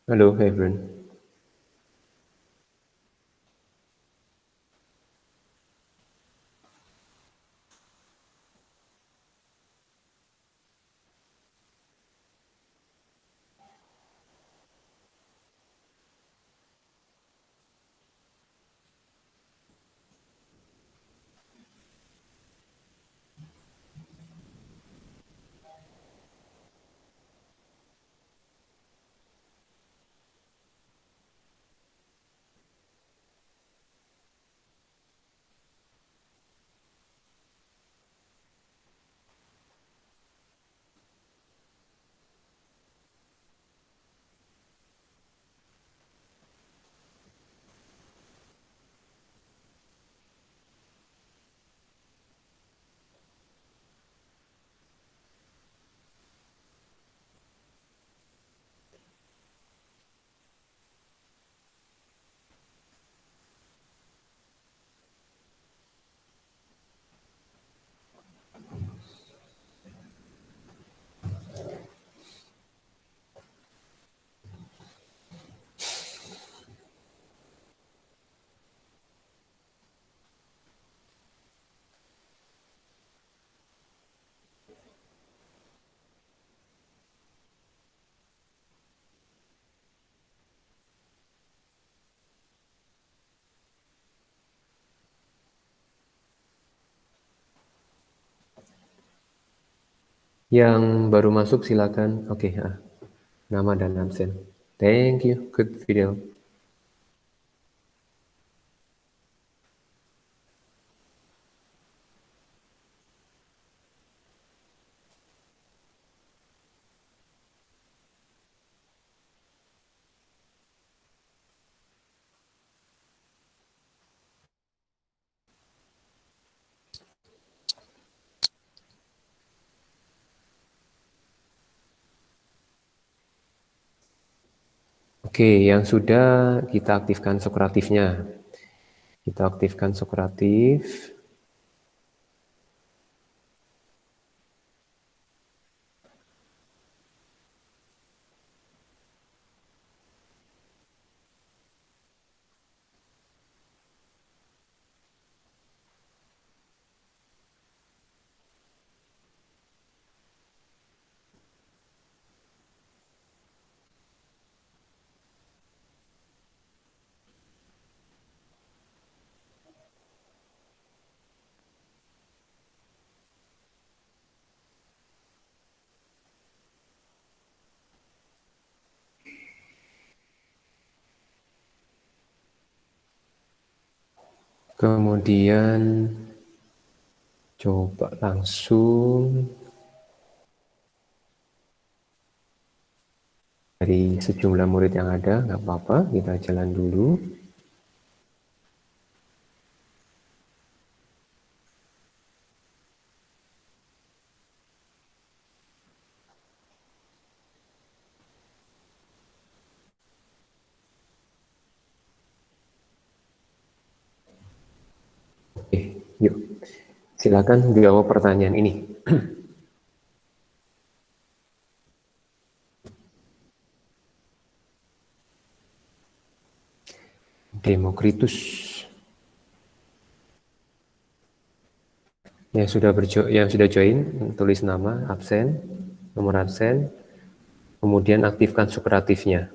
Halo, Heaven. Yang baru masuk silakan. Oke, nama dan absen. Thank you. Good video. Oke, yang sudah kita aktifkan Sokratifnya. Kita aktifkan Sokratif. Kemudian coba langsung dari sejumlah murid yang ada, nggak apa-apa, kita jalan dulu. Oke, yuk. Silakan jawab pertanyaan ini. Demokritus. Yang sudah join, tulis nama, absen, nomor absen, kemudian aktifkan Sokratifnya.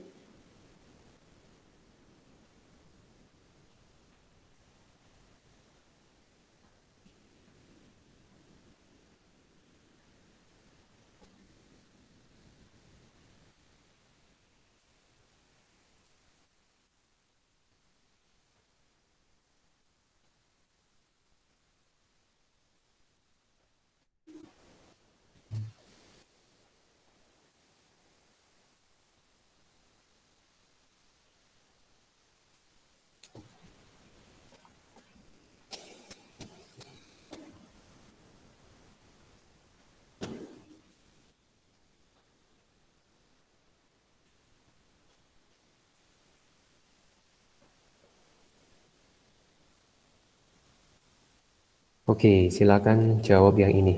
Oke, silakan jawab yang ini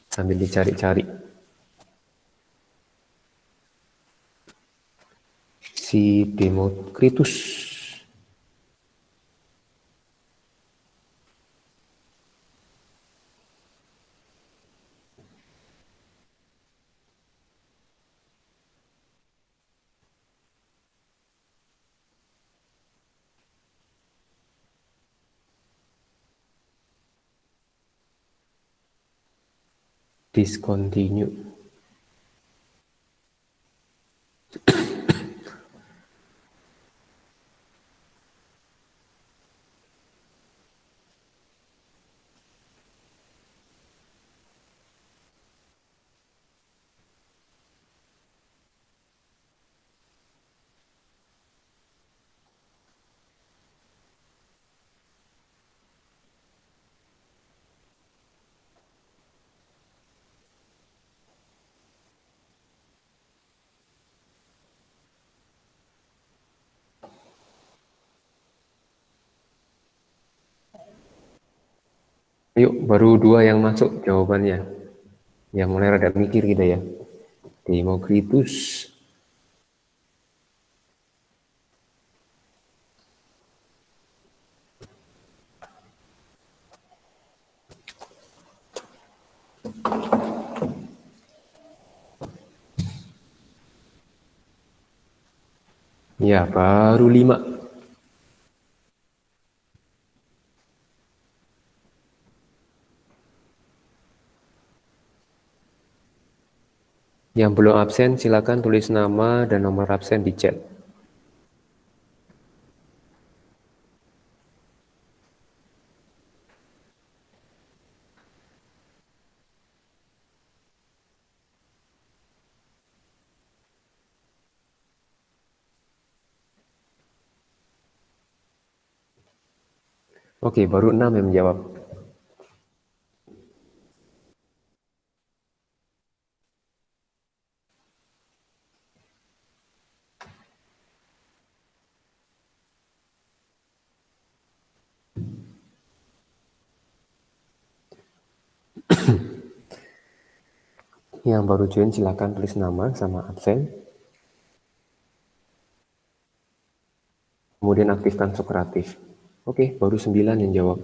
sambil dicari-cari. Si Demokritus. Discontinue. Yuk, baru 2 yang masuk jawabannya. Ya, mulai rada mikir kita ya. Demokritus. Ya, baru 5. Yang belum absen, silakan tulis nama dan nomor absen di chat. Oke, baru 6 yang menjawab. Yang baru join silakan tulis nama sama absen. Kemudian aktifkan Sokratif. Oke, baru 9 yang jawab.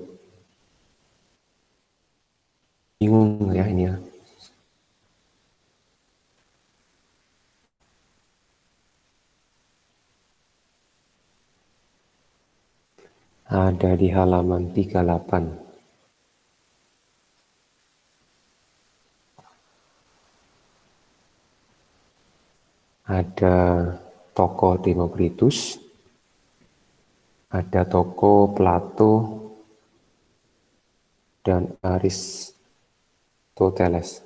Bingung ya ini ya. Ada di halaman 38. Ada toko Demokritus, ada toko Plato dan Aristoteles.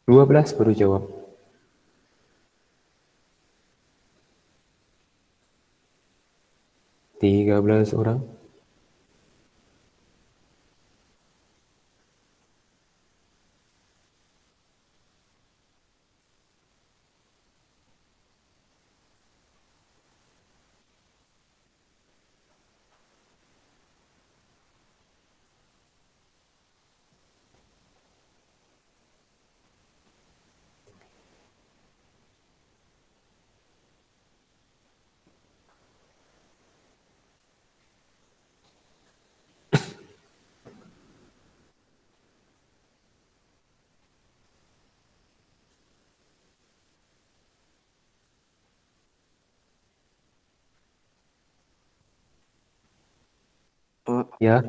Dua belas baru jawab. Tiga belas orang. Ya,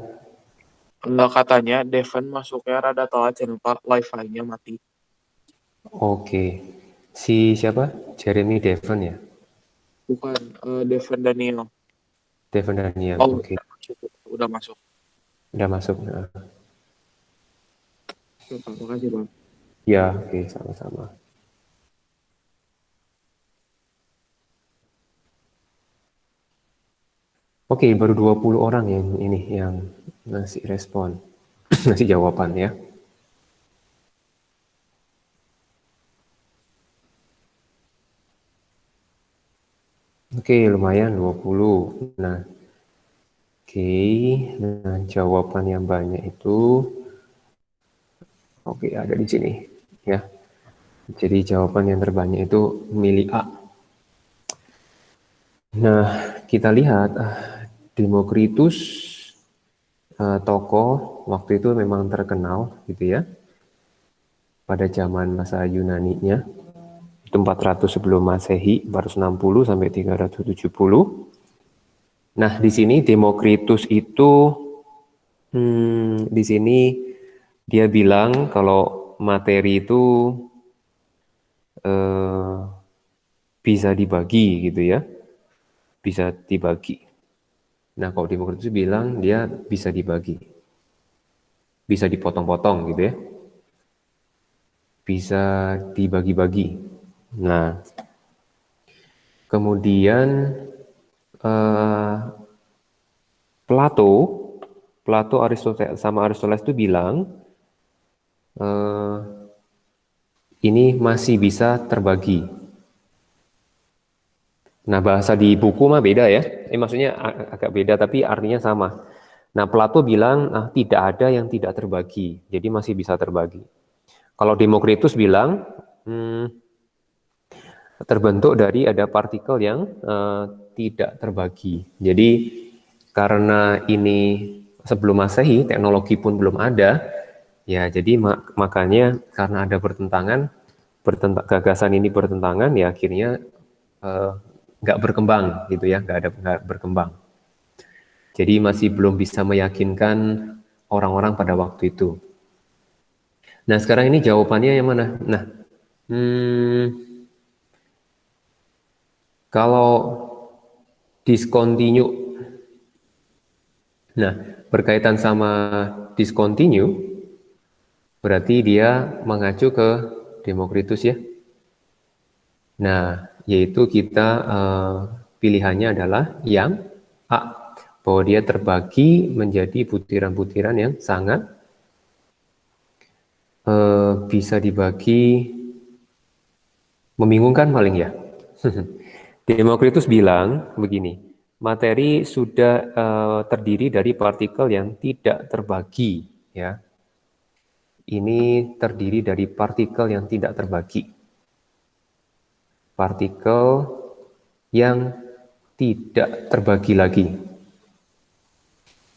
Katanya Devon masuknya rada telat, jangan lupa wifi-nya mati. oke. Si siapa? Jeremy Devon ya? Bukan, Devon Daniel. Devon Daniel, Oh, oke. udah masuk. Udah masuk. Nah. Pak, makasih Bang. Ya, oke, sama-sama. Oke, baru 20 orang yang ini yang ngasih respon, ngasih jawaban ya. Oke, lumayan 20. Nah, oke. Nah, jawaban yang banyak itu oke, ada di sini ya. Jadi jawaban yang terbanyak itu milih A. Nah, kita lihat Demokritus, tokoh waktu itu memang terkenal gitu ya. Pada zaman masa Yunani-nya itu 400 sebelum Masehi, 460 sampai 370. Nah, di sini Demokritus itu di sini dia bilang kalau materi itu eh, bisa dibagi gitu ya, bisa dibagi. Nah, kalau Demokritus bilang dia bisa dibagi, bisa dipotong-potong gitu ya, bisa dibagi-bagi. Nah, kemudian eh, Plato, Aristoteles sama Aristoteles itu bilang eh, ini masih bisa terbagi. Nah, bahasa di buku mah beda ya. Maksudnya agak beda tapi artinya sama. Nah, Plato bilang tidak ada yang tidak terbagi, jadi masih bisa terbagi. Kalau Demokritus bilang terbentuk dari ada partikel yang tidak terbagi. Jadi karena ini sebelum Masehi, teknologi pun belum ada, ya jadi makanya karena ada gagasan ini bertentangan, ya akhirnya nggak berkembang gitu ya, nggak berkembang. Jadi masih belum bisa meyakinkan orang-orang pada waktu itu. Nah, sekarang ini jawabannya yang mana? Nah, kalau discontinue, nah berkaitan sama discontinue, berarti dia mengacu ke Demokritus ya. Nah, yaitu kita pilihannya adalah yang A, bahwa dia terbagi menjadi butiran-butiran yang sangat bisa dibagi, membingungkan paling ya. Demokritus bilang begini, materi sudah terdiri dari partikel yang tidak terbagi, ya. Ini terdiri dari partikel yang tidak terbagi. Partikel yang tidak terbagi lagi.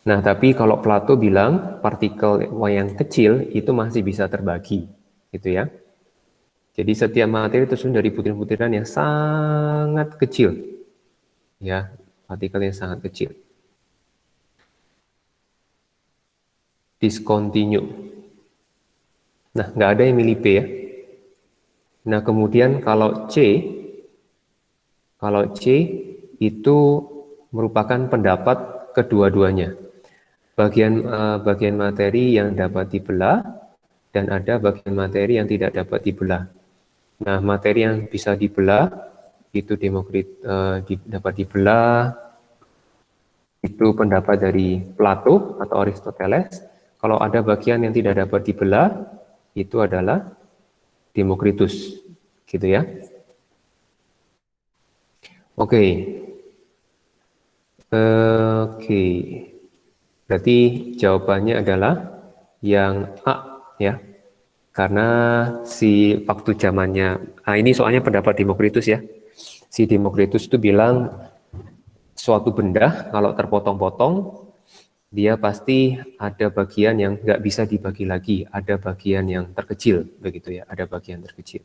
Nah, tapi kalau Plato bilang partikel yang kecil itu masih bisa terbagi, gitu ya. Jadi setiap materi tersusun dari butiran-butiran yang sangat kecil, ya, partikel yang sangat kecil. Discontinue. Nah, nggak ada yang milih B ya. Nah, kemudian kalau C itu merupakan pendapat kedua-duanya. Bagian materi yang dapat dibelah dan ada bagian materi yang tidak dapat dibelah. Nah, materi yang bisa dibelah itu dapat dibelah, itu pendapat dari Plato atau Aristoteles. Kalau ada bagian yang tidak dapat dibelah, itu adalah Demokritus, gitu ya. Oke, oke. Berarti jawabannya adalah yang A ya. Karena si waktu zamannya, ini soalnya pendapat Demokritus ya. Si Demokritus itu bilang suatu benda kalau terpotong-potong, dia pasti ada bagian yang nggak bisa dibagi lagi, ada bagian yang terkecil, begitu ya, ada bagian terkecil.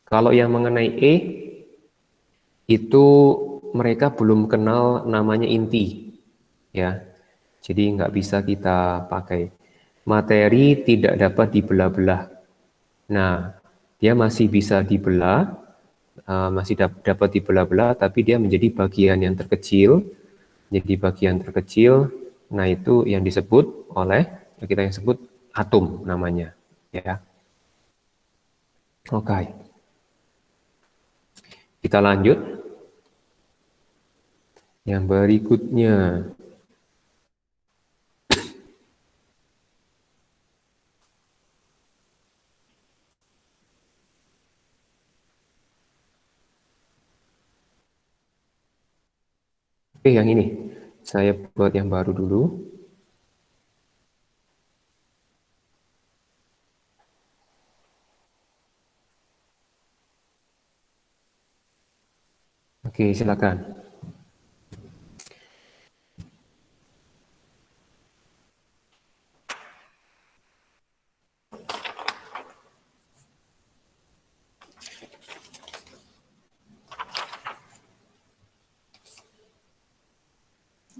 Kalau yang mengenai E, itu mereka belum kenal namanya inti, ya. Jadi nggak bisa kita pakai. Materi tidak dapat dibelah-belah. Nah, dia masih bisa dibelah, masih dapat dibelah-belah, tapi dia menjadi bagian yang terkecil. Jadi bagian terkecil, nah itu yang disebut oleh kita yang sebut atom namanya, ya. Oke, kita lanjut. Yang berikutnya, Oke, yang ini. Saya buat yang baru dulu. Oke, silakan.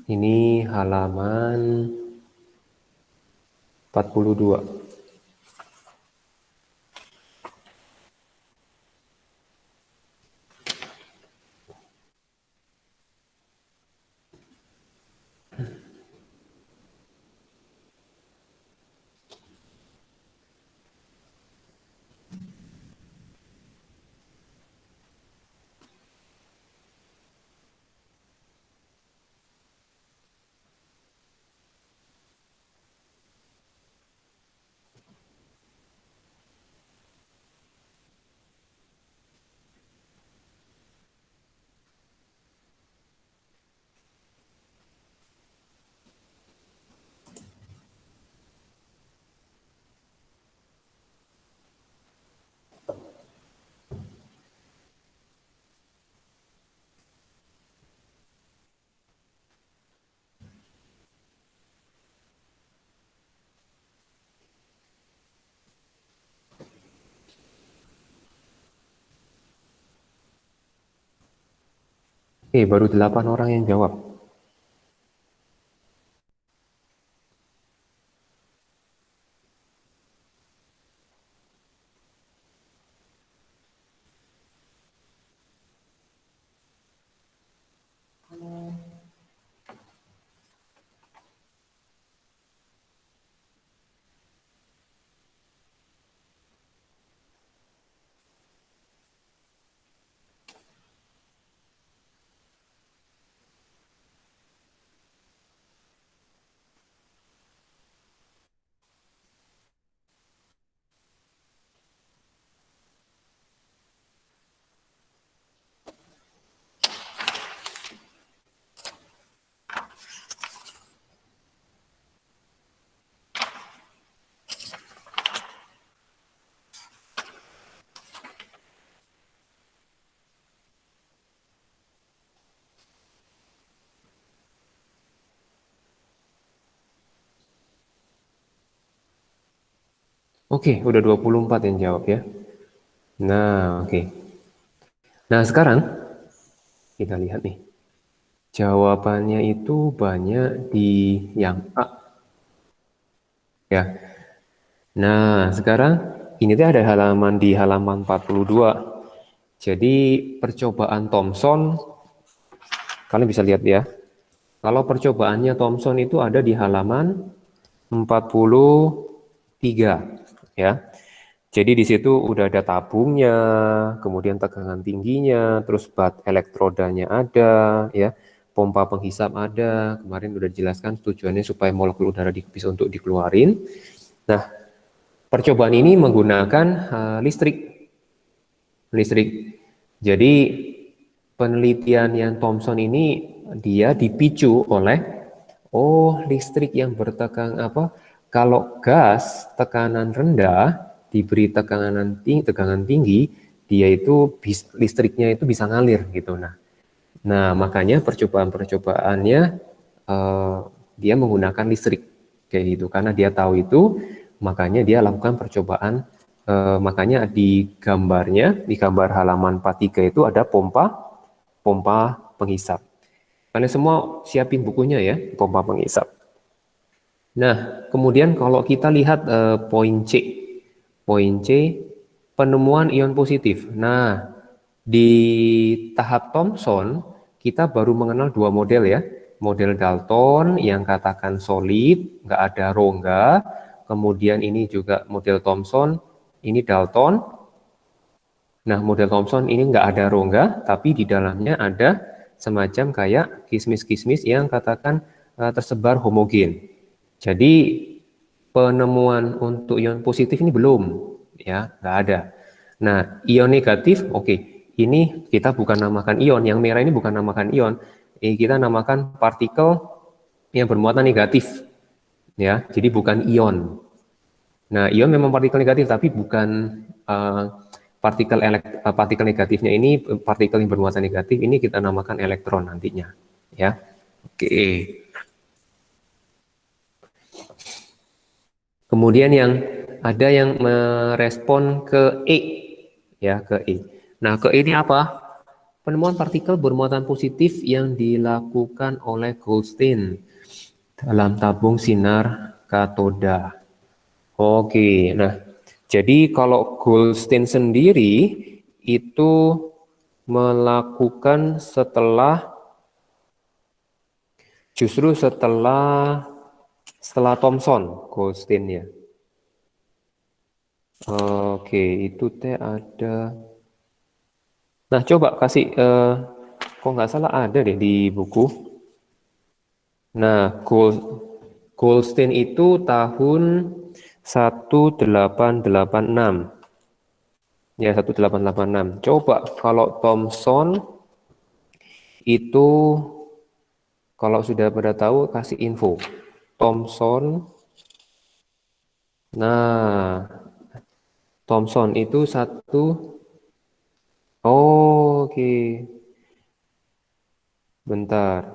Ini halaman 42. Oke, baru 8 orang yang jawab. Oke, udah 24 yang jawab ya. Nah, oke. Nah, sekarang kita lihat nih. Jawabannya itu banyak di yang A. Ya. Nah, sekarang ini tuh ada halaman di halaman 42. Jadi, percobaan Thomson, kalian bisa lihat ya. Kalau percobaannya Thomson itu ada di halaman 43, ya. Jadi di situ udah ada tabungnya, kemudian tegangan tingginya, terus bat elektrodanya ada, ya, pompa penghisap ada. Kemarin udah dijelaskan tujuannya supaya molekul udara bisa untuk dikeluarin. Nah, percobaan ini menggunakan listrik. Jadi penelitian yang Thomson ini dia dipicu oleh listrik yang bertegangan apa? Kalau gas tekanan rendah diberi tegangan tinggi, dia itu listriknya itu bisa ngalir gitu. Nah, makanya percobaannya dia menggunakan listrik kayak gitu karena dia tahu itu, makanya dia lakukan percobaan. Makanya di gambar halaman 43 itu ada pompa penghisap. Kalian semua siapin bukunya ya, pompa penghisap. Nah, kemudian kalau kita lihat poin C, penemuan ion positif. Nah, di tahap Thomson, kita baru mengenal dua model ya. Model Dalton yang katakan solid, nggak ada rongga. Kemudian ini juga model Thomson, ini Dalton. Nah, model Thomson ini nggak ada rongga, tapi di dalamnya ada semacam kayak kismis-kismis yang katakan tersebar homogen. Jadi penemuan untuk ion positif ini belum, ya, nggak ada. Nah, ion negatif, oke, ini kita bukan namakan ion, yang merah ini bukan namakan ion, Ini kita namakan partikel yang bermuatan negatif, ya. Jadi bukan ion. Nah, ion memang partikel negatif, tapi bukan partikel negatifnya ini, partikel yang bermuatan negatif ini kita namakan elektron nantinya, ya. Oke. Kemudian ada yang merespon ke E, ya, ke E. Nah, ke E ini apa? Penemuan partikel bermuatan positif yang dilakukan oleh Goldstein dalam tabung sinar katoda. Oke, nah, jadi kalau Goldstein sendiri itu melakukan justru setelah Thomson, Goldstein ya. Oke, itu teh ada. Nah, coba kasih, kok nggak salah ada deh di buku. Nah, Goldstein itu tahun 1886. Ya, 1886. Coba kalau Thomson itu, kalau sudah pada tahu, kasih info. Thomson, nah, Thomson itu oke, bentar.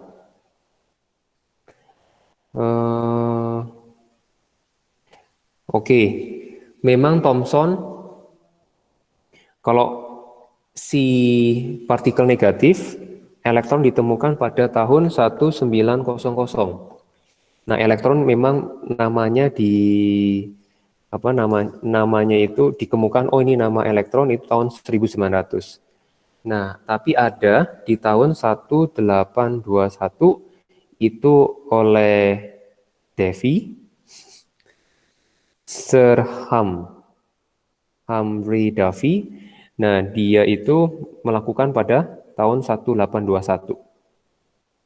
Oke, memang Thomson, kalau si partikel negatif, elektron ditemukan pada tahun 1900. Nah, elektron memang namanya namanya itu dikemukakan, oh ini nama elektron itu tahun 1900. Nah, tapi ada di tahun 1821 itu oleh Davy, Sir Humphrey Davy. Nah, dia itu melakukan pada tahun 1821.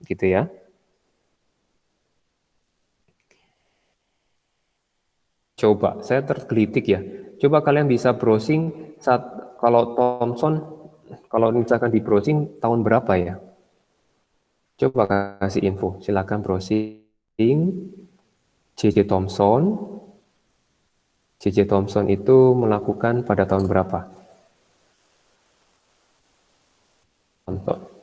Gitu ya. Coba, saya tergelitik ya. Coba kalian bisa browsing kalau Thomson, kalau misalkan di browsing tahun berapa ya? Coba kasih info, silakan browsing J.J. Thomson. J.J. Thomson itu melakukan pada tahun berapa? Thomson.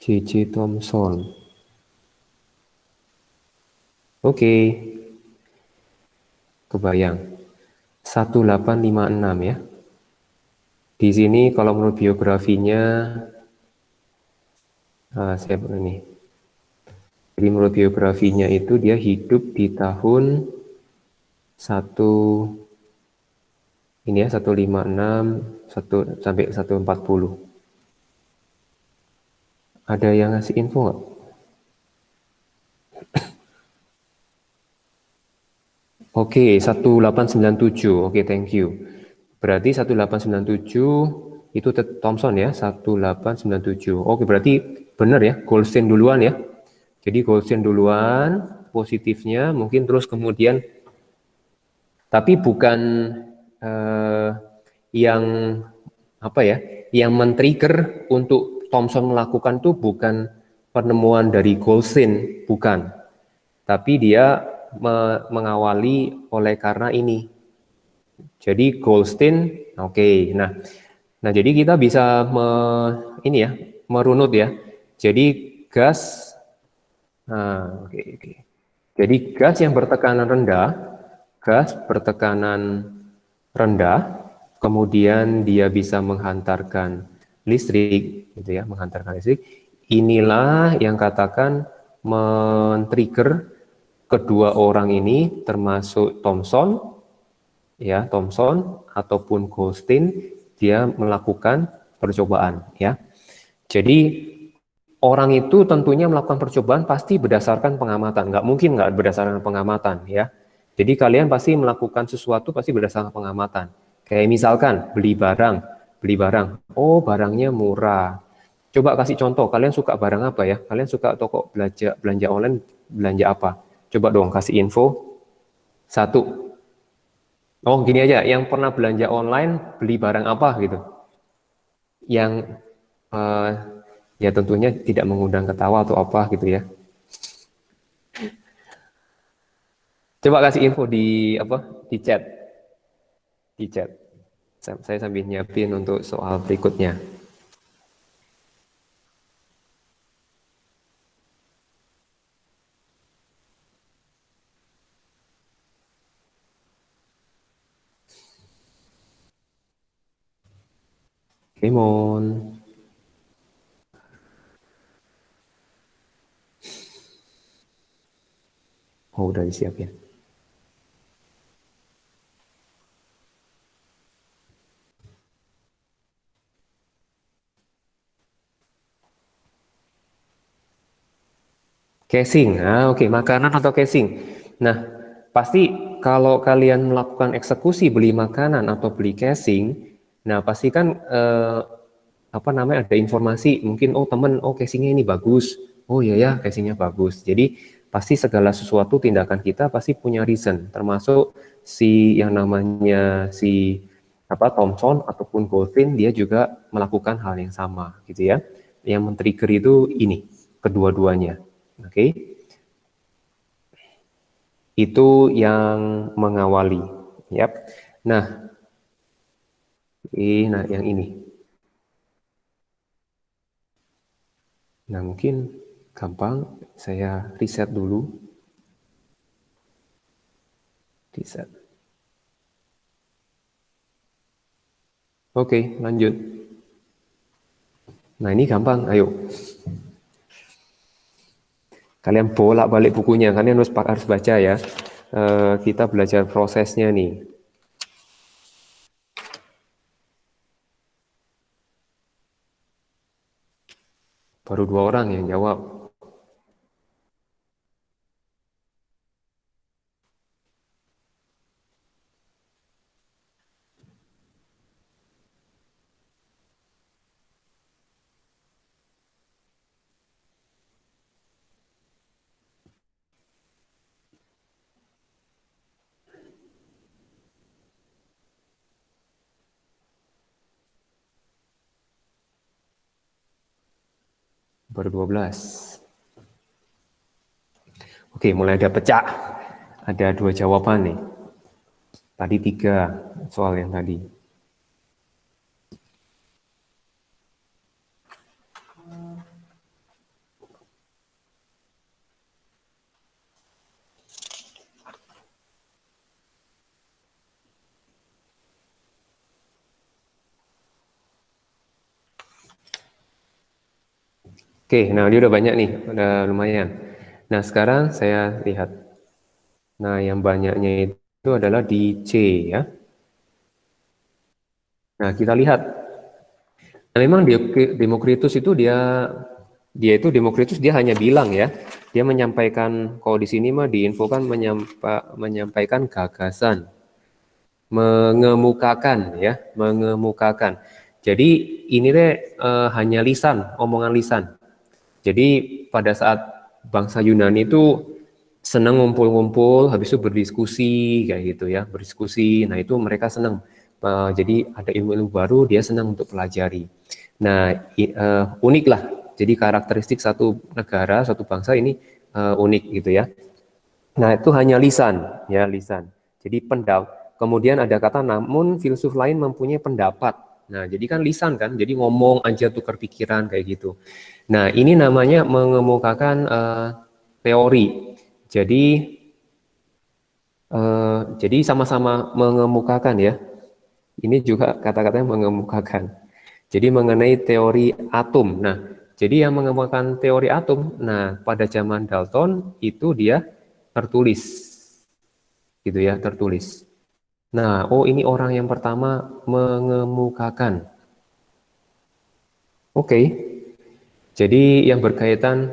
J.J. Thomson. Oke. Kebayang. 1856 ya. Di sini kalau menurut biografinya, saya ini. Jadi menurut biografinya itu dia hidup di tahun 156 sampai 140. Ada yang ngasih info nggak? Oke, 1897. Oke, thank you. Berarti 1897 itu Thomson ya, 1897. Oke, berarti benar ya, Goldstein duluan ya. Jadi Goldstein duluan, positifnya mungkin terus kemudian, tapi bukan yang apa ya, yang men-trigger untuk Thomson melakukan tuh bukan penemuan dari Goldstein, bukan. Tapi dia mengawali oleh karena ini. Jadi Goldstein, oke. Nah jadi kita bisa merunut ya. Jadi gas, oke. Jadi gas yang bertekanan rendah, kemudian dia bisa menghantarkan listrik, gitu ya, menghantarkan listrik. Inilah yang katakan men-trigger kedua orang ini, termasuk Thomson ataupun Goldstein, dia melakukan percobaan ya. Jadi orang itu tentunya melakukan percobaan pasti berdasarkan pengamatan, nggak mungkin nggak berdasarkan pengamatan ya. Jadi kalian pasti melakukan sesuatu pasti berdasarkan pengamatan. Kayak misalkan beli barang beli barang. Oh, barangnya murah. Coba kasih contoh, kalian suka barang apa ya? Kalian suka toko belanja online, belanja apa? Coba dong kasih info. Satu. Oh, gini aja, yang pernah belanja online, beli barang apa gitu. Yang eh, ya tentunya tidak mengundang ketawa atau apa gitu ya. Coba kasih info di apa? Di chat, di chat. Saya sambil nyiapin untuk soal berikutnya. Limon. Oh, udah disiapin. Casing. Oke, makanan atau casing. Nah, pasti kalau kalian melakukan eksekusi beli makanan atau beli casing, nah pasti kan apa namanya ada informasi mungkin temen casingnya ini bagus. Oh iya ya, casingnya bagus. Jadi pasti segala sesuatu tindakan kita pasti punya reason, termasuk si yang namanya si apa Thomson ataupun Goldfin dia juga melakukan hal yang sama gitu ya. Yang men-trigger itu ini kedua-duanya. Oke. Itu yang mengawali. Yap. Nah, nah yang ini. Nah, mungkin gampang saya riset dulu. Riset. Oke, lanjut. Nah, ini gampang. Ayo. Kalian bolak-balik bukunya. Kalian harus baca ya. Kita belajar prosesnya nih. Baru 2 orang yang jawab. Baru 12. Oke, mulai ada pecah. Ada 2 jawaban nih. Tadi 3 soal yang tadi. Oke, nah ini udah banyak nih, udah lumayan. Nah, sekarang saya lihat. Nah, yang banyaknya itu adalah di C ya. Nah, kita lihat. Nah, memang Demokritus itu dia itu Demokritus dia hanya bilang ya. Dia menyampaikan kalau di sini mah diinfokan menyampaikan gagasan, mengemukakan ya, mengemukakan. Jadi ini hanya lisan, omongan lisan. Jadi pada saat bangsa Yunani itu senang ngumpul-ngumpul, habis itu berdiskusi kayak gitu ya, berdiskusi. Nah itu mereka senang. Jadi ada ilmu-ilmu baru dia senang untuk pelajari. Nah unik lah. Jadi karakteristik satu negara, satu bangsa ini unik gitu ya. Nah itu hanya lisan, ya lisan. Jadi kemudian ada kata namun filsuf lain mempunyai pendapat. Nah jadi kan lisan kan, jadi ngomong aja tukar pikiran kayak gitu. Nah, ini namanya mengemukakan teori. Jadi sama-sama mengemukakan ya. Ini juga kata-katanya mengemukakan. Jadi mengenai teori atom. Nah, jadi yang mengemukakan teori atom, nah pada zaman Dalton itu dia tertulis, gitu ya, tertulis. Nah, ini orang yang pertama mengemukakan. Oke, jadi yang berkaitan.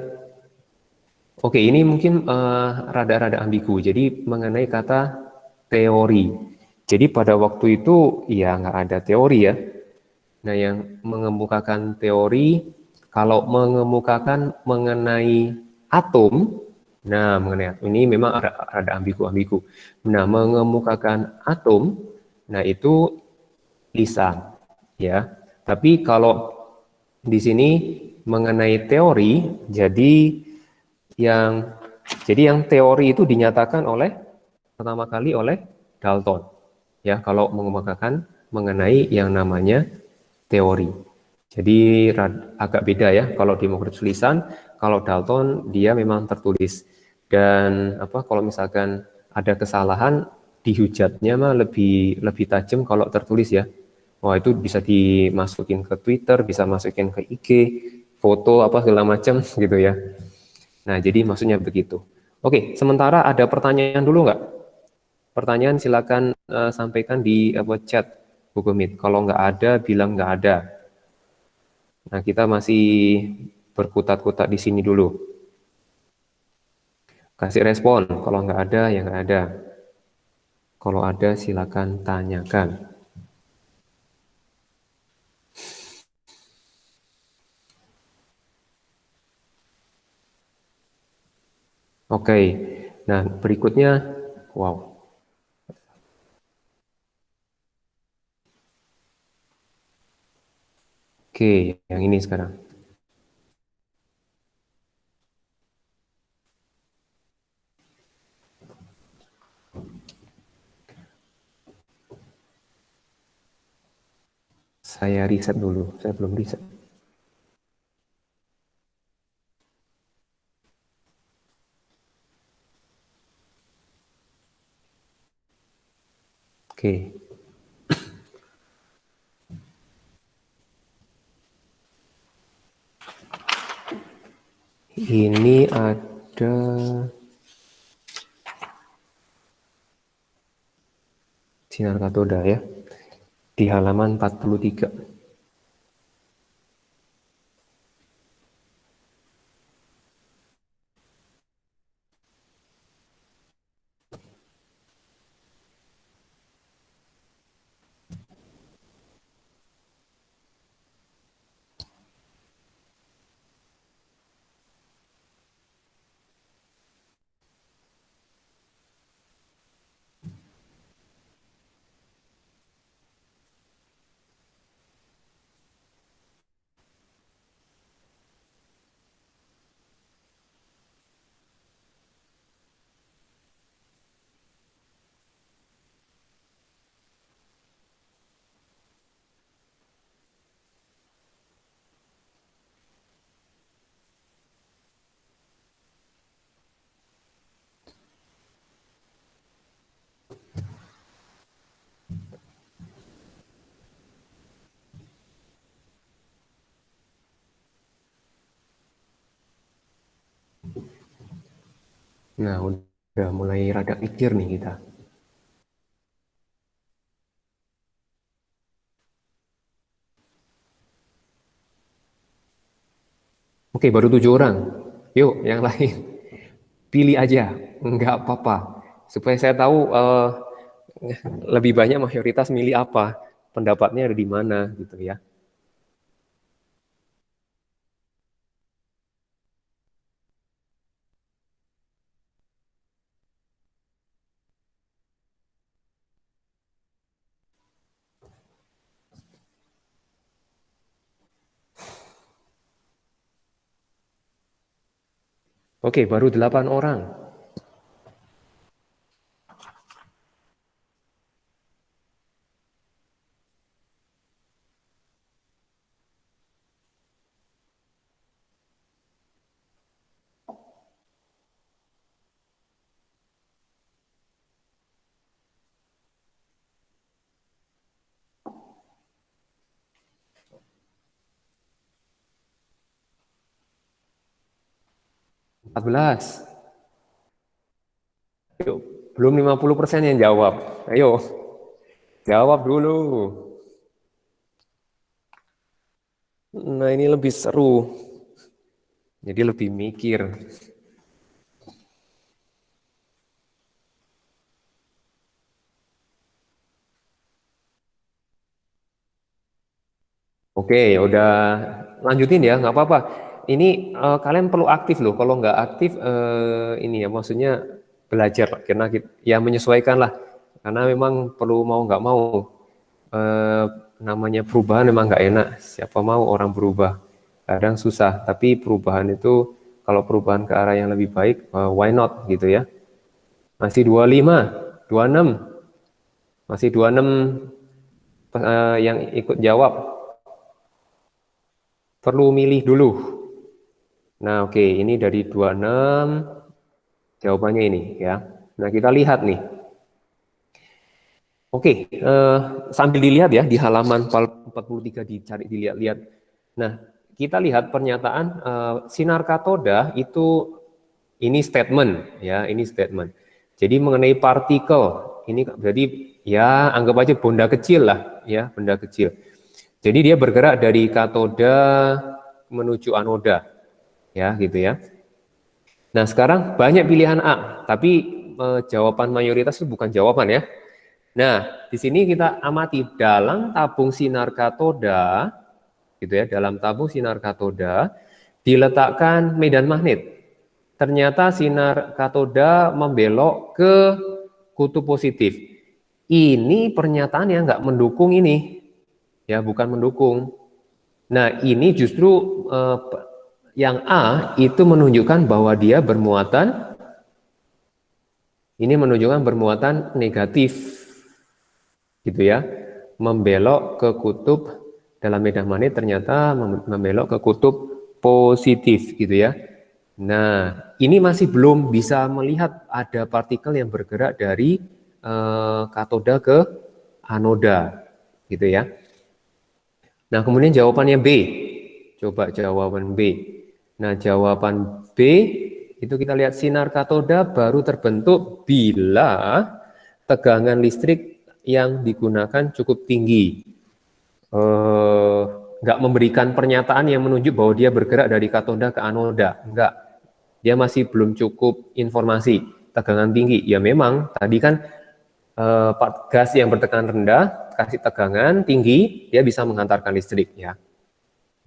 Oke, ini mungkin rada-rada ambigu. Jadi mengenai kata teori. Jadi pada waktu itu ya nggak ada teori ya. Nah, yang mengemukakan teori, kalau mengemukakan mengenai atom, nah mengenai atom ini memang ada ambigu-ambigu. Nah, mengemukakan atom, nah itu lisan, ya. Tapi kalau di sini mengenai teori, yang yang teori itu dinyatakan pertama kali oleh Dalton, ya. Kalau mengemukakan mengenai yang namanya teori. Jadi agak beda ya kalau Democritus lisan, kalau Dalton dia memang tertulis. Dan kalau misalkan ada kesalahan dihujatnya mah lebih lebih tajam kalau tertulis ya. Wah, itu bisa dimasukin ke Twitter, bisa masukin ke IG, foto apa segala macam gitu ya. Nah, jadi maksudnya begitu. Oke, sementara ada pertanyaan dulu nggak? Pertanyaan silakan sampaikan di chat Google Meet. Kalau nggak ada, bilang nggak ada. Nah, kita masih berkutat-kutat di sini dulu. Kasih respon. Kalau nggak ada, ya nggak ada. Kalau ada, silakan tanyakan. Oke. Nah, berikutnya, wow. Oke, yang ini sekarang. Saya riset dulu. Saya belum riset. Oke. Ini ada sinar katoda ya. Di halaman 43. Nah, udah mulai rada mikir nih kita. Oke, baru 7 orang. Yuk, yang lain. Pilih aja, nggak apa-apa. Supaya saya tahu lebih banyak mayoritas milih apa, pendapatnya ada di mana gitu ya. Oke, baru 8 orang. Empat belas. Yuk, belum 50% yang jawab. Ayo, jawab dulu. Nah, ini lebih seru. Jadi lebih mikir. Oke, udah lanjutin ya, nggak apa-apa. Ini kalian perlu aktif loh. Kalau nggak aktif, ini ya maksudnya belajar, karena ya menyesuaikan lah. Karena memang perlu mau nggak mau, eh, namanya perubahan memang nggak enak. Siapa mau orang berubah? Kadang susah. Tapi perubahan itu kalau perubahan ke arah yang lebih baik, why not gitu ya? Masih 25, 26, masih 26 yang ikut jawab. Perlu milih dulu. Nah, oke, ini dari 26 jawabannya ini ya. Nah, kita lihat nih. Oke, sambil dilihat ya di halaman 43 dicari dilihat-lihat. Nah, kita lihat pernyataan sinar katoda itu ini statement ya, ini statement. Jadi mengenai partikel ini jadi ya anggap aja benda kecil lah ya, benda kecil. Jadi dia bergerak dari katoda menuju anoda ya gitu ya. Nah, sekarang banyak pilihan A, tapi jawaban mayoritas itu bukan jawaban ya. Nah, di sini kita amati dalam tabung sinar katoda, gitu ya, dalam tabung sinar katoda diletakkan medan magnet. Ternyata sinar katoda membelok ke kutub positif. Ini pernyataan yang nggak mendukung ini, ya, bukan mendukung. Nah, ini justru yang A itu menunjukkan bahwa dia bermuatan, ini menunjukkan bermuatan negatif, gitu ya, membelok ke kutub dalam medan magnet ternyata membelok ke kutub positif, gitu ya. Nah, ini masih belum bisa melihat ada partikel yang bergerak dari katoda ke anoda, gitu ya. Nah, kemudian jawabannya B. Coba jawaban B. Nah, jawaban B itu kita lihat sinar katoda baru terbentuk bila tegangan listrik yang digunakan cukup tinggi. Nggak memberikan pernyataan yang menunjuk bahwa dia bergerak dari katoda ke anoda. Enggak. Dia masih belum cukup informasi. Tegangan tinggi. Ya memang tadi kan gas yang bertekanan rendah, kasih tegangan tinggi, dia bisa menghantarkan listrik ya.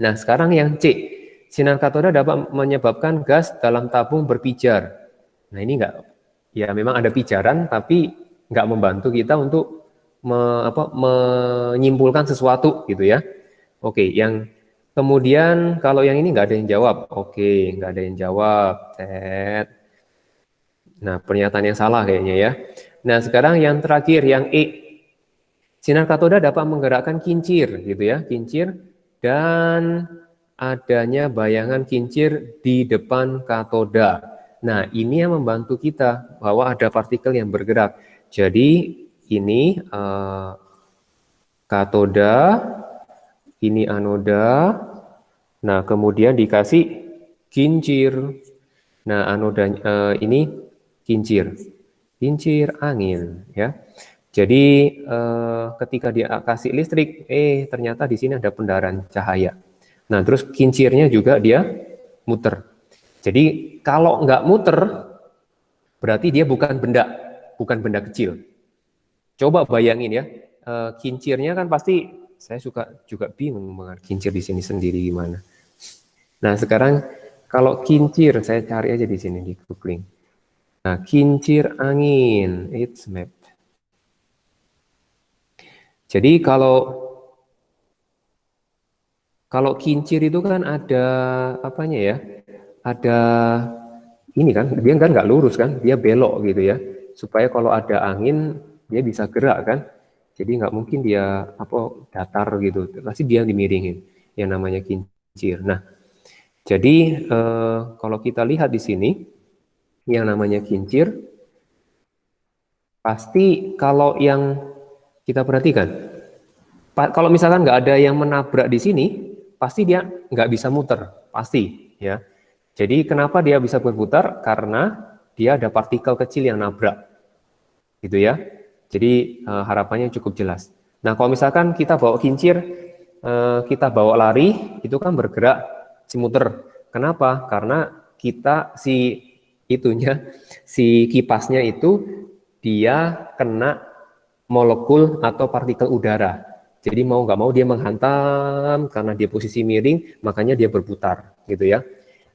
Nah, sekarang yang C, sinar katoda dapat menyebabkan gas dalam tabung berpijar. Nah, ini enggak, ya memang ada pijaran, tapi enggak membantu kita untuk menyimpulkan sesuatu gitu ya. Oke, yang kemudian kalau yang ini enggak ada yang jawab. Oke, enggak ada yang jawab. Nah, pernyataan yang salah kayaknya ya. Nah, sekarang yang terakhir, yang E. Sinar katoda dapat menggerakkan kincir, gitu ya, kincir, dan adanya bayangan kincir di depan katoda. Nah, ini yang membantu kita bahwa ada partikel yang bergerak. Jadi, ini katoda, ini anoda. Nah, kemudian dikasih kincir. Nah, anoda ini kincir angin, ya. Jadi ketika dia kasih listrik, ternyata di sini ada pendarahan cahaya. Nah, terus kincirnya juga dia muter. Jadi kalau nggak muter, berarti dia bukan benda kecil. Coba bayangin ya, kincirnya kan pasti saya juga bingung mengenai kincir di sini sendiri gimana. Nah, sekarang kalau kincir saya cari aja di sini di googling. Nah, kincir angin, it's map. Jadi kalau kincir itu kan ada apanya ya? Ada ini kan, dia kan nggak lurus kan, dia belok gitu ya. Supaya kalau ada angin dia bisa gerak kan. Jadi nggak mungkin dia datar gitu, pasti dia dimiringin. Yang namanya kincir. Nah, jadi kalau kita lihat di sini yang namanya kincir, pasti kalau yang kita perhatikan, kalau misalkan nggak ada yang menabrak di sini, pasti dia nggak bisa muter, pasti ya. Jadi kenapa dia bisa berputar? Karena dia ada partikel kecil yang nabrak, gitu ya. Jadi harapannya cukup jelas. Nah, kalau misalkan kita bawa kincir, kita bawa lari, itu kan bergerak si muter. Kenapa? Karena kita si kipasnya itu dia kena molekul atau partikel udara. Jadi mau nggak mau dia menghantam karena dia posisi miring, makanya dia berputar, gitu ya.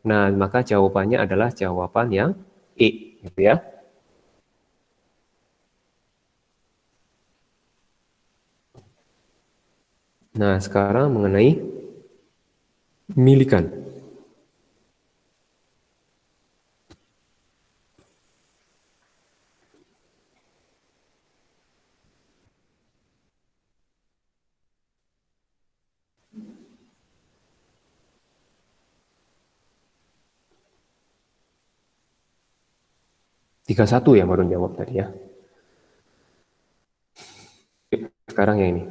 Nah, maka jawabannya adalah jawaban yang E, gitu ya. Nah, sekarang mengenai milikan. Tiga satu ya baru jawab tadi ya. Sekarang yang ini.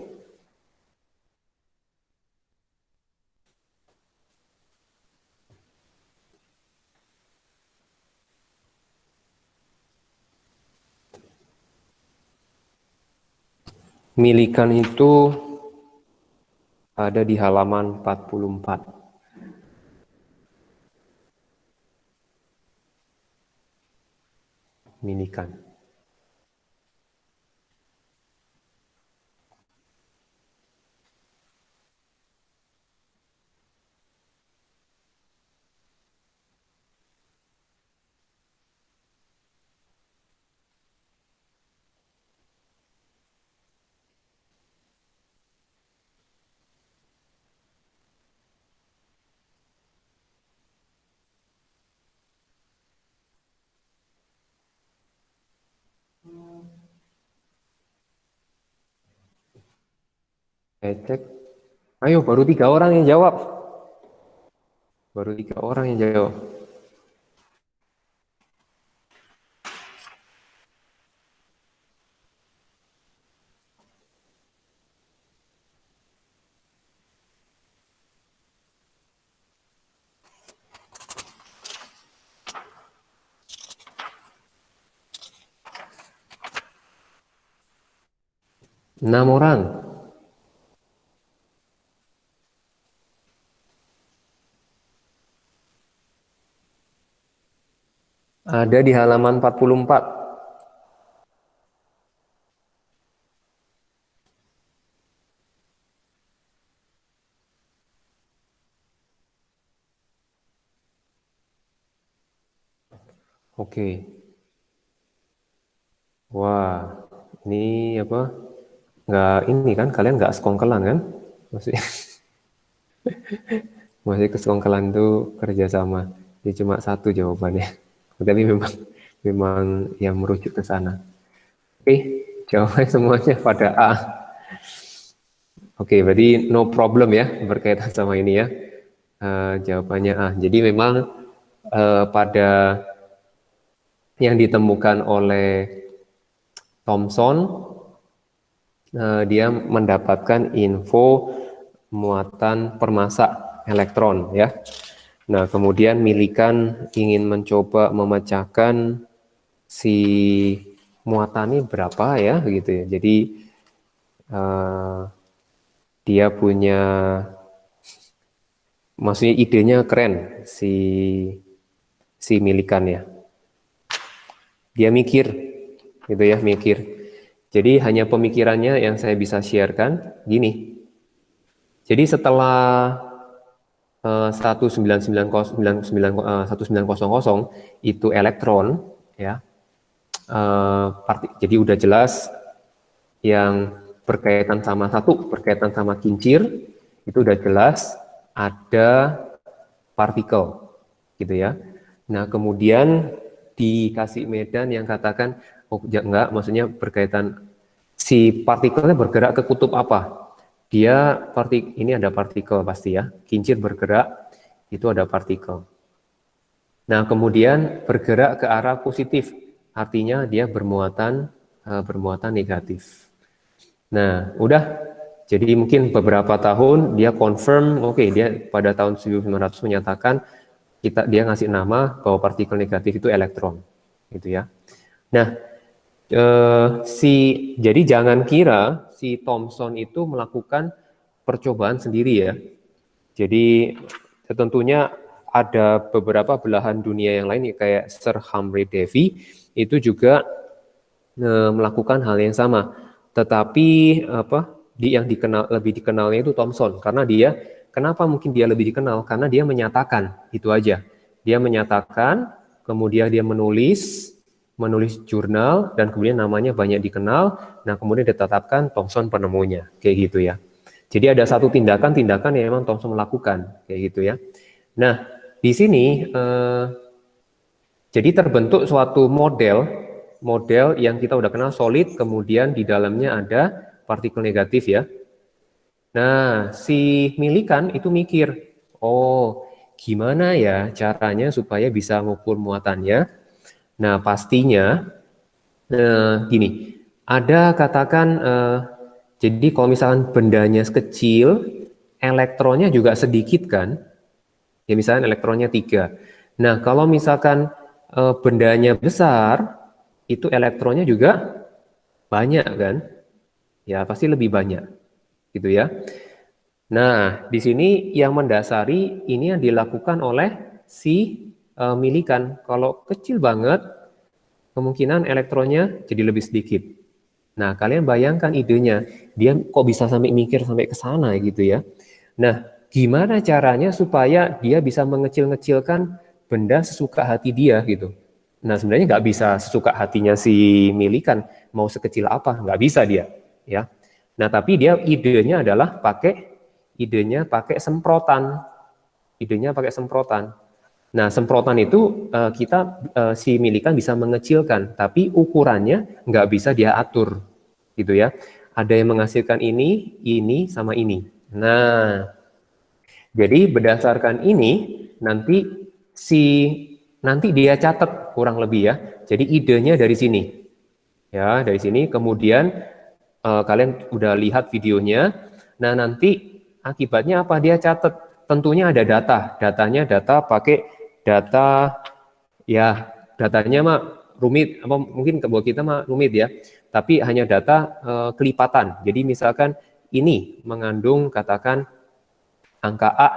Milikan itu ada di halaman 44. Milikan. Saya cek. Ayo, baru 3 orang yang jawab. Baru 3 orang yang jawab. Enam orang. Ada di halaman 44. Oke. Wah, ini apa? Nggak ini kan, kalian nggak sekongkelan kan? Maksudnya, masih kesekongkelan itu kerjasama. Ini cuma satu jawabannya. Tapi memang yang merujuk ke sana. Oke, jawabannya semuanya pada A. Oke, berarti no problem ya berkaitan sama ini ya. Jawabannya A. Jadi memang pada yang ditemukan oleh Thomson, dia mendapatkan info muatan permassa elektron ya. Nah, kemudian Millikan ingin mencoba memecahkan si muatan ini berapa ya gitu ya. Jadi dia punya, maksudnya idenya keren si Millikan ya. Dia mikir gitu ya, mikir. Jadi hanya pemikirannya yang saya bisa sharekan gini. Jadi setelah 1900 itu elektron ya. Jadi udah jelas yang berkaitan sama kincir itu udah jelas ada partikel gitu ya. Nah, kemudian dikasih medan yang katakan oh enggak, maksudnya berkaitan si partikelnya bergerak ke kutub apa? Ini ada partikel pasti ya. Kincir bergerak itu ada partikel. Nah, kemudian bergerak ke arah positif, artinya dia bermuatan negatif. Nah, udah. Jadi mungkin beberapa tahun dia confirm, dia pada tahun 1900 menyatakan dia ngasih nama bahwa partikel negatif itu elektron, gitu ya. Nah, jadi jangan kira si Thomson itu melakukan percobaan sendiri ya. Jadi tentunya ada beberapa belahan dunia yang lain kayak Sir Humphrey Davy itu juga melakukan hal yang sama. Tetapi yang lebih dikenalnya itu Thomson, karena kenapa mungkin dia lebih dikenal? Karena dia menyatakan, itu aja. Dia menyatakan, kemudian dia menulis jurnal, dan kemudian namanya banyak dikenal, nah kemudian ditetapkan Thomson penemunya, kayak gitu ya. Jadi ada satu tindakan yang memang Thomson melakukan, kayak gitu ya. Nah, di sini jadi terbentuk suatu model yang kita udah kenal solid, kemudian di dalamnya ada partikel negatif ya. Nah, si Milikan itu mikir, oh gimana ya caranya supaya bisa ngukur muatannya. Nah, pastinya gini, ada katakan, jadi kalau misalkan bendanya kecil, elektronnya juga sedikit kan, ya misalnya elektronnya 3. Nah, kalau misalkan bendanya besar, itu elektronnya juga banyak kan, ya pasti lebih banyak, gitu ya. Nah, di sini yang mendasari ini yang dilakukan oleh si Milikan. Kalau kecil banget, kemungkinan elektronnya jadi lebih sedikit. Nah, kalian bayangkan idenya, dia kok bisa sampai mikir sampai ke sana gitu ya. Nah, gimana caranya supaya dia bisa mengecil-ngecilkan benda sesuka hati dia gitu. Nah, sebenarnya nggak bisa sesuka hatinya si Milikan, mau sekecil apa, nggak bisa dia. Ya. Nah, tapi dia idenya adalah pakai semprotan. Idenya pakai semprotan. Nah, semprotan itu si Milikan bisa mengecilkan, tapi ukurannya nggak bisa dia atur, gitu ya. Ada yang menghasilkan ini, sama ini. Nah, jadi berdasarkan ini nanti dia catat kurang lebih ya. Jadi idenya dari sini, ya dari sini. Kemudian kalian udah lihat videonya. Nah, nanti akibatnya apa? Dia catat. Tentunya ada data pakai data, ya datanya mah rumit, apa mungkin buat kita mah rumit ya, tapi hanya data kelipatan. Jadi misalkan ini mengandung katakan angka A,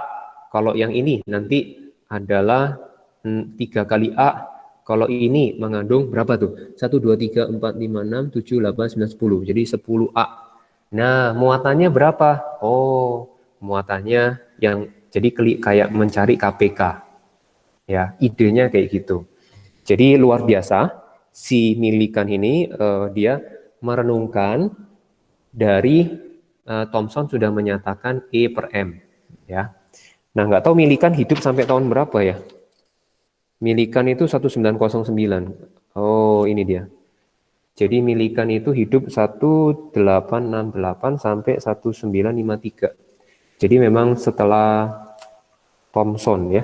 kalau yang ini nanti adalah 3 kali A, kalau ini mengandung berapa tuh? 1, 2, 3, 4, 5, 6, 7, 8, 9, 10. Jadi 10A. Nah, muatannya berapa? Oh, muatannya jadi kayak mencari KPK. Ya, idenya kayak gitu. Jadi luar biasa, si Milikan ini dia merenungkan dari Thomson sudah menyatakan E per M. Ya. Nah, nggak tahu Milikan hidup sampai tahun berapa ya? Milikan itu 1909. Oh, ini dia. Jadi Milikan itu hidup 1868 sampai 1953. Jadi memang setelah Thomson ya.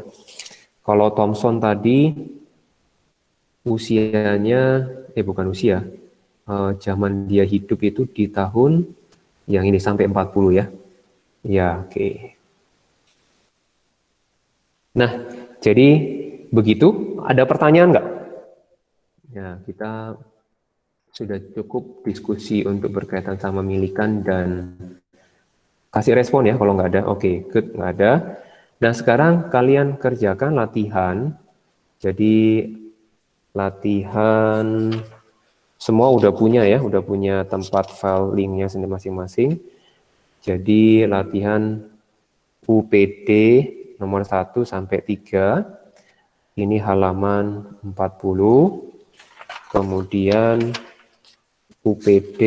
Kalau Thomson tadi usianya, bukan usia, zaman dia hidup itu di tahun yang ini sampai 40 ya. Ya, oke. Nah, jadi begitu. Ada pertanyaan nggak? Ya, kita sudah cukup diskusi untuk berkaitan sama Milikan dan kasih respon ya kalau nggak ada. Oke, good, nggak ada. Nah, sekarang kalian kerjakan latihan. Jadi latihan semua udah punya ya, udah punya tempat file linknya sendiri masing-masing. Jadi latihan UPD nomor 1 sampai 3. Ini halaman 40. Kemudian UPD,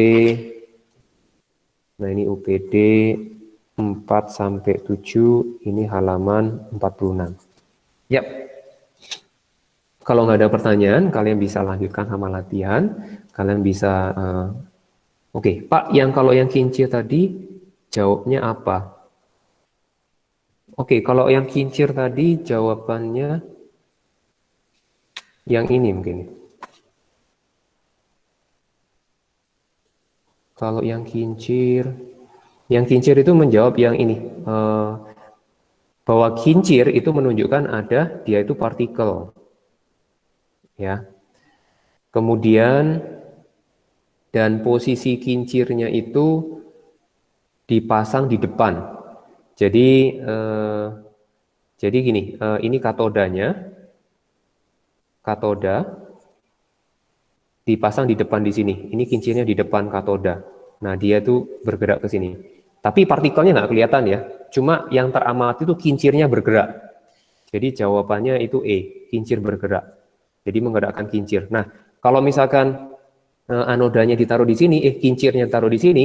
nah ini UPD 4 sampai 7, ini halaman 46. Yap. Kalau nggak ada pertanyaan, kalian bisa lanjutkan sama latihan. Kalian bisa, oke, Pak, kalau yang kincir tadi, jawabnya apa? Oke, kalau yang kincir tadi, jawabannya yang ini mungkin. Kalau yang kincir itu menjawab yang ini, bahwa kincir itu menunjukkan dia itu partikel. Ya. Kemudian dan posisi kincirnya itu dipasang di depan. Jadi gini, ini katodanya, katoda dipasang di depan di sini. Ini kincirnya di depan katoda. Nah, dia tuh bergerak ke sini. Tapi partikelnya nggak kelihatan ya. Cuma yang teramati itu kincirnya bergerak. Jadi jawabannya itu E, kincir bergerak. Jadi menggerakkan kincir. Nah, kalau misalkan anodanya ditaruh di sini, kincirnya taruh di sini,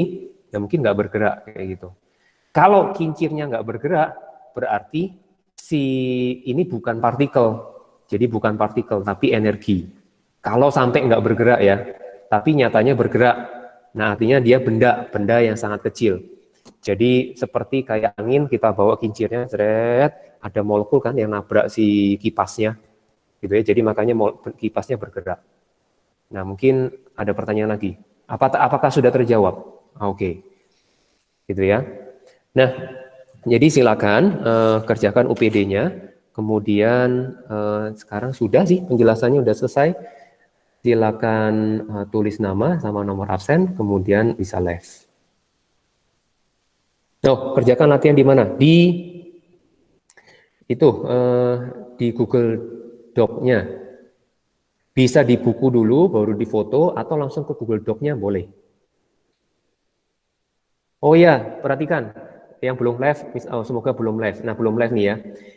ya mungkin nggak bergerak kayak gitu. Kalau kincirnya nggak bergerak, berarti si ini bukan partikel. Jadi bukan partikel, tapi energi. Kalau sampai nggak bergerak ya, tapi nyatanya bergerak. Nah, artinya dia benda yang sangat kecil. Jadi seperti kayak angin, kita bawa kincirnya, seret, ada molekul kan yang nabrak si kipasnya, gitu ya. Jadi makanya kipasnya bergerak. Nah, mungkin ada pertanyaan lagi. Apakah sudah terjawab? Oke, gitu ya. Nah, jadi silakan kerjakan UPD-nya. Kemudian sekarang sudah sih penjelasannya sudah selesai. Silakan tulis nama sama nomor absen, kemudian bisa live. Oh, kerjakan latihan di mana? Di itu di Google Doc-nya. Bisa di buku dulu, baru di foto, atau langsung ke Google Doc-nya boleh. Oh ya, perhatikan yang belum live, semoga belum live. Nah, belum live nih ya.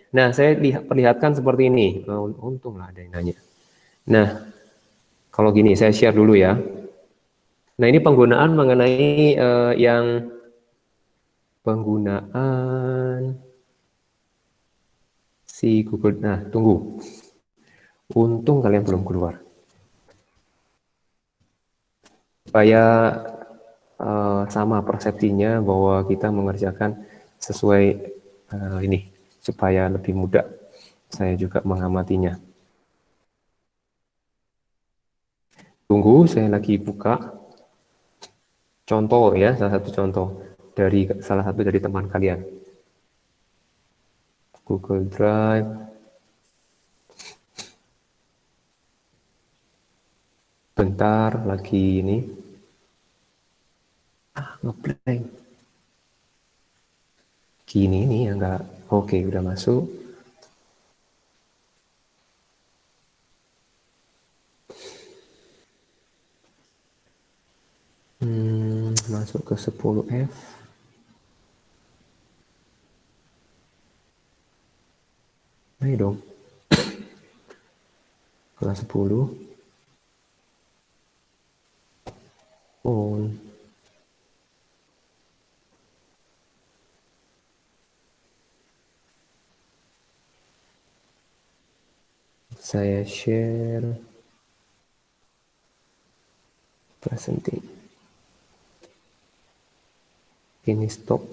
Nah, saya perlihatkan seperti ini. Untunglah ada yang nanya. Nah, kalau gini, saya share dulu ya. Nah, ini penggunaan mengenai yang penggunaan si Google. Nah, tunggu. Untung kalian belum keluar. Supaya sama persepsinya bahwa kita mengerjakan sesuai ini, supaya lebih mudah saya juga mengamatinya. Tunggu, saya lagi buka contoh ya, salah satu contoh dari salah satu dari teman kalian. Google Drive. Bentar lagi ini. Ngeblank. Gini nih ya enggak. Oke, udah masuk. Masuk ke 10F. Ayo dong. Kelas 10. Saya share presenting. Ini stop.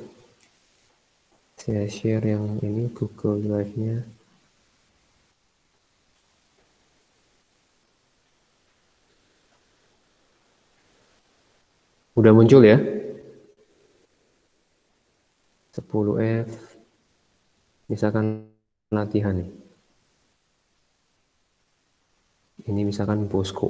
Saya share yang ini Google Drive-nya. Udah muncul ya? 10F. Misalkan latihan nih. Ini misalkan Bosco.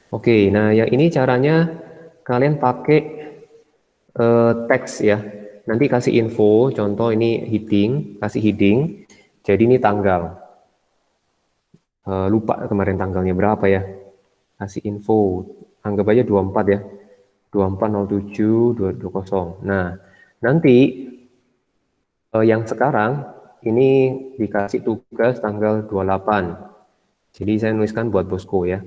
Oke, nah yang ini caranya kalian pakai teks ya. Nanti kasih info, contoh ini heading, kasih heading. Jadi ini tanggal. Lupa kemarin tanggalnya berapa ya. Kasih info, anggap aja 24 ya. 2407 220. Nah, nanti yang sekarang ini dikasih tugas tanggal 28. Jadi saya nuliskan buat Bosco ya.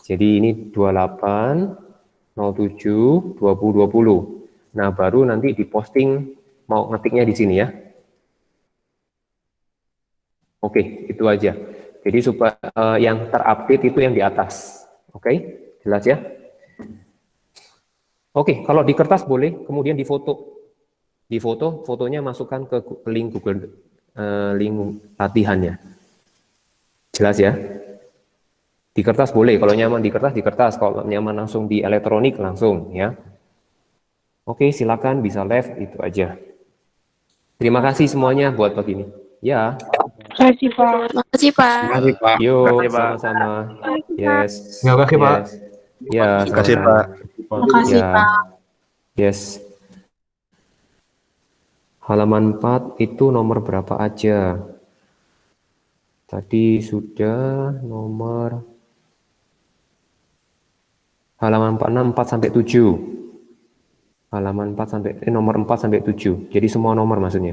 Jadi ini 2807 2020. Nah, baru nanti diposting mau ngetiknya di sini ya. Oke, itu aja. Jadi supaya yang terupdate itu yang di atas. Oke, jelas ya? Oke, kalau di kertas boleh, kemudian difoto. Difoto, fotonya masukkan ke link Google, link latihannya. Jelas ya? Di kertas boleh, kalau nyaman di kertas, kalau nyaman langsung di elektronik langsung ya. Oke, silakan bisa live, itu aja. Terima kasih semuanya buat pagi ini. Ya. Terima kasih, Pak. Terima kasih, Pak. Terima kasih, Pak. Yuk, sama-sama. Yes. Terima kasih, Pak. Yes. Ya, Terima kasih, sama-sama. Pak. Terima kasih, Ya. Pak. Yes. Halaman 4 itu nomor berapa aja? Tadi sudah nomor halaman 46 4 sampai 7. Halaman 4 sampai nomor 4 sampai 7. Jadi semua nomor maksudnya.